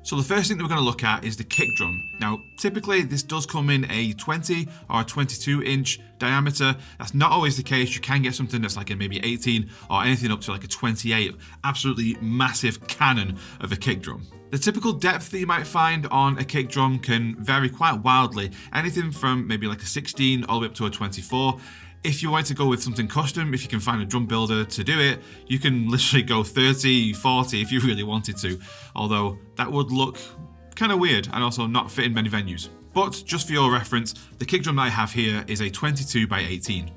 So the first thing that we're going to look at is the kick drum. Now, typically this does come in a 20 or a 22 inch diameter. That's not always the case. You can get something that's like a maybe 18 or anything up to like a 28. Absolutely massive cannon of a kick drum. The typical depth that you might find on a kick drum can vary quite wildly. Anything from maybe like a 16 all the way up to a 24. If you want to go with something custom, if you can find a drum builder to do it, you can literally go 30, 40 if you really wanted to. Although that would look kind of weird and also not fit in many venues. But just for your reference, the kick drum that I have here is a 22 by 18.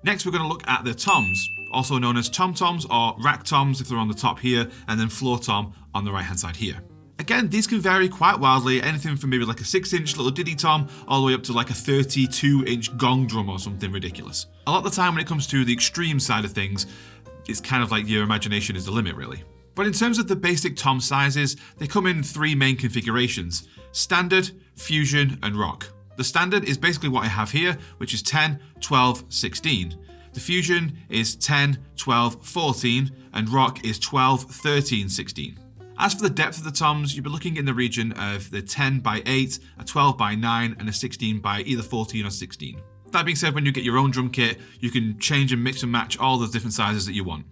Next, we're going to look at the toms, also known as tom-toms or rack toms if they're on the top here, and then floor tom on the right hand side here. Again, these can vary quite wildly, anything from maybe like a 6-inch little diddy tom all the way up to like a 32-inch gong drum or something ridiculous. A lot of the time when it comes to the extreme side of things, it's kind of like your imagination is the limit really. But in terms of the basic tom sizes, they come in 3 main configurations: standard, fusion, and rock. The standard is basically what I have here, which is 10, 12, 16. The fusion is 10, 12, 14, and rock is 12, 13, 16. As for the depth of the toms, you'll be looking in the region of the 10 by 8, a 12 by 9, and a 16 by either 14 or 16. That being said, when you get your own drum kit, you can change and mix and match all those different sizes that you want.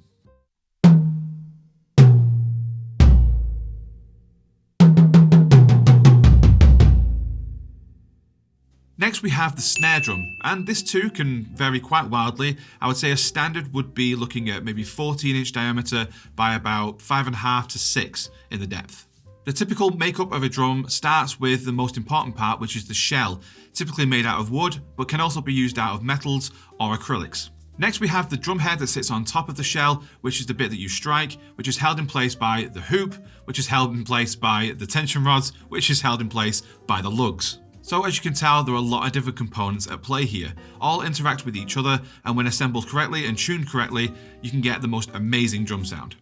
Next we have the snare drum, and this too can vary quite wildly. I would say a standard would be looking at maybe 14-inch diameter by about 5.5 to 6 in the depth. The typical makeup of a drum starts with the most important part, which is the shell, typically made out of wood, but can also be used out of metals or acrylics. Next we have the drum head that sits on top of the shell, which is the bit that you strike, which is held in place by the hoop, which is held in place by the tension rods, which is held in place by the lugs. So as you can tell, there are a lot of different components at play here. All interact with each other, and when assembled correctly and tuned correctly, you can get the most amazing drum sound.